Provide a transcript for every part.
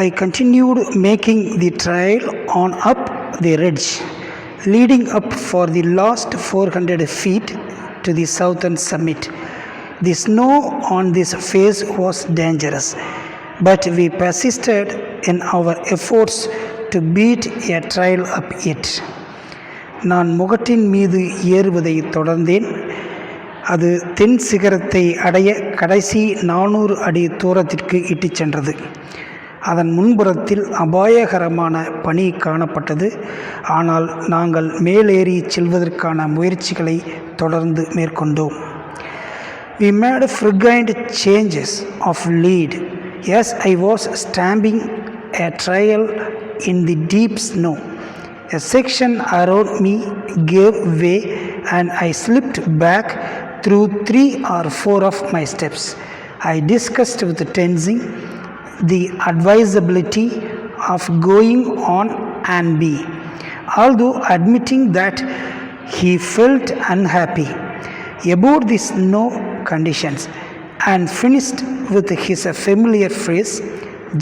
I continued making the trail on up the ridge, leading up for the last 400 feet to the southern summit. The snow on this face was dangerous, but we persisted in our efforts to beat a trail up it. நான் முகட்டின் மீது ஏறுவதை தொடர்ந்தேன். அது தென் சிகரத்தை அடைய கடைசி 400 அடி தூரத்திற்கு இட்டுச் சென்றது. அதன் முன்புறத்தில் அபாயகரமான பனி காணப்பட்டது. ஆனால் நாங்கள் மேலேறி செல்வதற்கான முயற்சிகளை தொடர்ந்து மேற்கொண்டோம். We made frequent changes of lead as I was stamping a trail in the deep snow. A section around me gave way and I slipped back through 3 or 4 of my steps. I discussed with Tenzing the advisability of going on and B, although admitting that he felt unhappy about the snow conditions, and finished with his familiar phrase,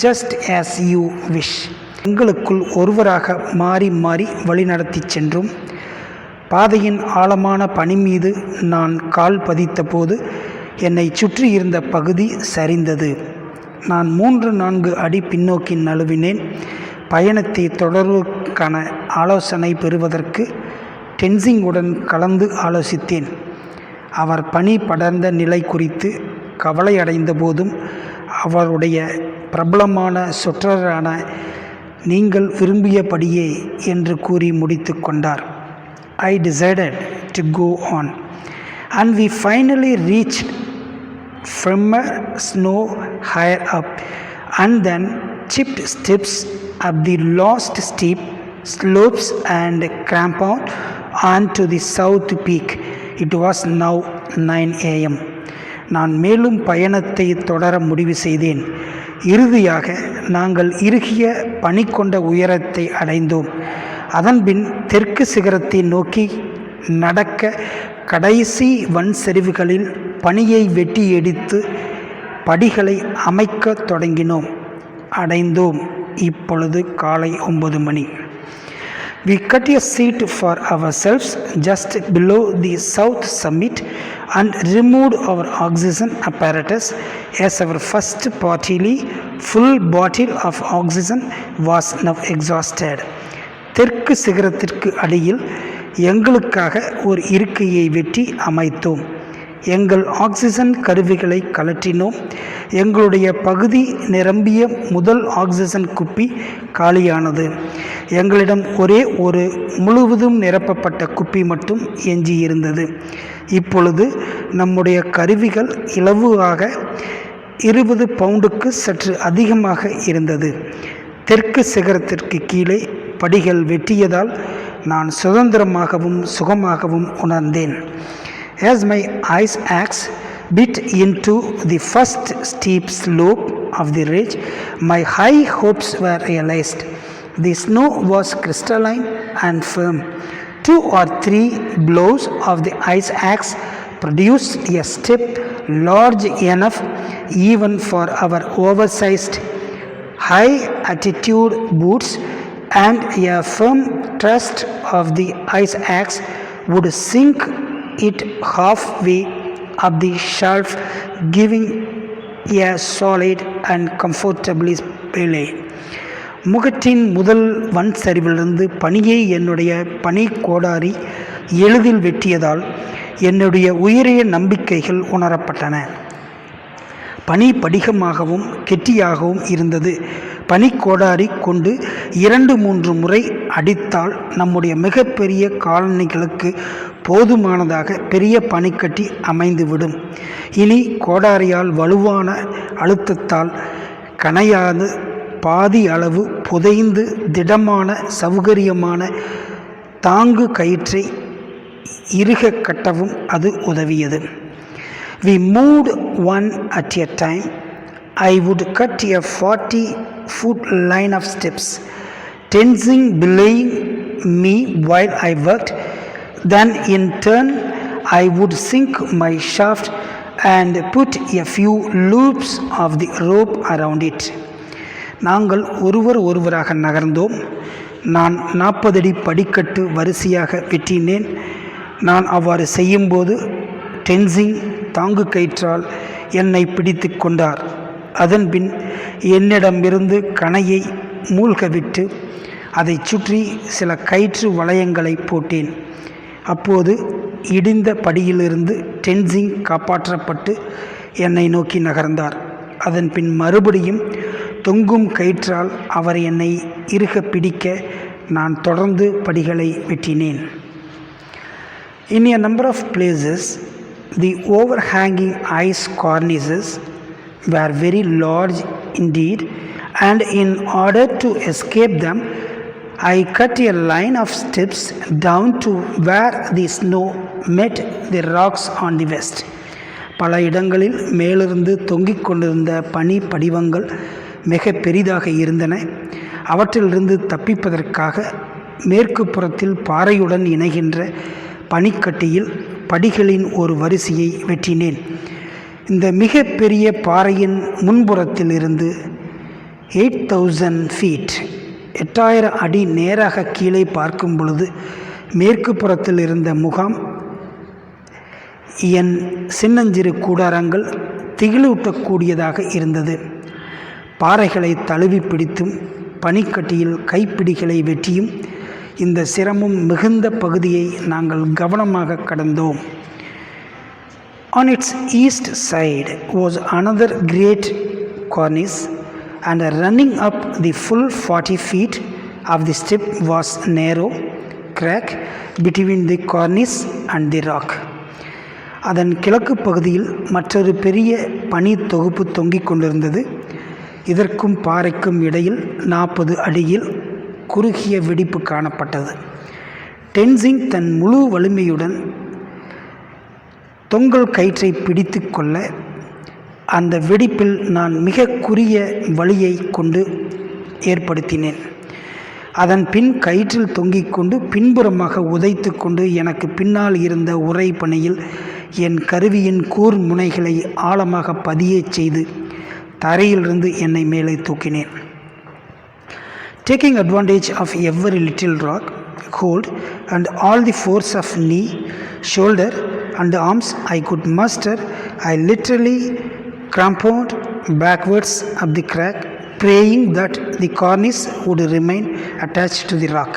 just as you wish. எங்களுக்குள் ஒருவராக மாறி மாறி வழிநடத்தி சென்றோம். பாதையின் ஆழமான பனி மீது நான் கால் பதித்த போது என்னை சுற்றி இருந்த பகுதி சரிந்தது. நான் 3-4 அடி பின்னோக்கி நழுவினேன். பயணத்தை தொடர்வதற்கான ஆலோசனை பெறுவதற்கு டென்சிங்குடன் கலந்து ஆலோசித்தேன். அவர் பனி படர்ந்த நிலை குறித்து கவலையடைந்த போதும் அவருடைய பிரபலமான சொற்றொடரான நீங்கள் விரும்பியபடியே என்று கூறி முடித்து கொண்டார். I decided to go on, and we finally reached firmer snow higher up, and then chipped steps up the last steep slopes and cramped onto the south peak. It was now 9 a.m. நான் மேலும் பயணத்தை தொடர முடிவு செய்தேன். இறுதியாக நாங்கள் இறுகிய பனி கொண்ட உயரத்தை அடைந்தோம். அதன்பின் தெற்கு சிகரத்தை நோக்கி நடக்க கடைசி வன் சரிவுகளில் பனியை வெட்டி எடுத்து படிகளை அமைக்க தொடங்கினோம். அடைந்தோம். இப்பொழுது காலை 9 மணி. We cut a seat for ourselves just below the south summit and removed our oxygen apparatus as our first partly full bottle of oxygen was now exhausted. தெற்கு சிகரத்திற்கு அடியில் எங்களுக்காக ஒரு இருக்கையை வெட்டி அமைத்தோம். எங்கள் ஆக்சிஜன் கருவிகளை கழற்றினோம். எங்களுடைய பகுதி நிரம்பிய முதல் ஆக்சிஜன் குப்பி காலியானது. எங்களிடம் ஒரே ஒரு முழுவதும் நிரப்பப்பட்ட குப்பி மட்டும் எஞ்சியிருந்தது. இப்பொழுது நம்முடைய கருவிகள் இலகுவாக 20 பவுண்டுக்கு சற்று அதிகமாக இருந்தது. தெற்கு சிகரத்திற்கு கீழே படிகள் வெட்டியதால் நான் சுதந்திரமாகவும் சுகமாகவும் உணர்ந்தேன். As my ice axe bit into the first steep slope of the ridge, my high hopes were realized. The snow was crystalline and firm. 2 or 3 blows of the ice axe produced a step large enough even for our oversized high-altitude boots, and a firm thrust of the ice axe would sink it halfway up the shelf, giving a solid and comfortably belay. முகட்டின் முதல் வன் சரிவிலிருந்து பனியை என்னுடைய பனி கோடாரி எளிதில் வெட்டியதால் என்னுடைய உயரிய நம்பிக்கைகள் உணரப்பட்டன. பனி படிகமாகவும் கெட்டியாகவும் இருந்தது. பனிக்கோடாரி கொண்டு 2-3 முறை அடித்தால் நம்முடைய மிகப்பெரிய காலணிகளுக்கு போதுமானதாக பெரிய பனிக்கட்டி அமைந்துவிடும். இனி கோடாரியால் வலுவான அழுத்தத்தால் கனையாது பாதி அளவு புதைந்து திடமான சௌகரியமான தாங்கு கயிற்றை இறுக கட்டவும் அது உதவியது. We moved one at a time. I would cut a 40-foot line of steps, Tenzing belaying me while I worked. Then in turn I would sink my shaft and put a few loops of the rope around it. நாங்கள் ஒருவராக நகர்ந்தோம். நான் 40 அடி படிக்கட்டு வரிசையாக வெட்டினேன். நான் அவ்வாறு செய்யும்போது டென்சிங் தாங்கு கயிற்றால் என்னை பிடித்து கொண்டார். அதன்பின் என்னிடமிருந்து கணையை மூழ்கவிட்டு அதை சுற்றி சில கயிற்று வளையங்களை போட்டேன். அப்போது இடிந்த படியிலிருந்து டென்சிங் காப்பாற்றப்பட்டு என்னை நோக்கி நகர்ந்தார். அதன்பின் மறுபடியும் தொங்கும் கயிற்றால் அவர் என்னை இறுக பிடிக்க நான் தொடர்ந்து படிகளை வெட்டினேன். In a number of places, the overhanging ice cornices were very large indeed, and in order to escape them, I cut a line of steps down to where the snow met the rocks on the west. பல இடங்களில் மேலிருந்து தொங்கிக் கொண்டிருந்த பனி படிவங்கள் மிக பெரிதாக இருந்தன. அவற்றிலிருந்து தப்பிப்பதற்காக மேற்கு புறத்தில் பாறையுடன் இணைகின்ற பனிக்கட்டியில் படிகளின் ஒரு வரிசையை வெட்டினேன். இந்த மிக பெரிய பாறையின் முன்புறத்தில் இருந்து 8000 feet 8000 அடி நேராக கீழே பார்க்கும் பொழுது மேற்கு புறத்தில் இருந்த முகாம் என் சின்னஞ்சிறு கூடாரங்கள் திகிலூட்டக்கூடியதாக இருந்தது. பாறைகளை தழுவி பிடித்தும் பனிக்கட்டியில் கைப்பிடிகளை வெட்டியும் இந்த சிரமம் மிகுந்த பகுதியை நாங்கள் கவனமாக கடந்தோம். On its east side was another great cornice, and running up the full 40 feet of the step was narrow crack between the cornice and the rock. அதன் கிழக்கு பகுதியில் மற்றொரு பெரிய பனி தொகுப்பு தொங்கிக் கொண்டிருந்தது. இதற்கும் பாறைக்கும் இடையில் 40 அடியில் குறுகிய வெடிப்பு காணப்பட்டது. டென்சிங் தன் முழு வலிமையுடன் தொங்கல் கயிற்றை பிடித்து கொள்ள அந்த வெடிப்பில் நான் மிக குறுகிய வழியை கொண்டு ஏற்படுத்தினேன். அதன் பின் கயிற்றில் தொங்கிக் கொண்டு பின்புறமாக உதைத்து கொண்டு எனக்கு பின்னால் இருந்த உறை பனியில் என் கருவியின் கூர் முனைகளை ஆழமாக பதியச் செய்து தரையிலிருந்து என்னை மேலே தூக்கினேன். Taking advantage of every little rock, hold, and all the force of knee, shoulder, and arms I could muster, I literally crumpled backwards up the crack, praying that the cornice would remain attached to the rock.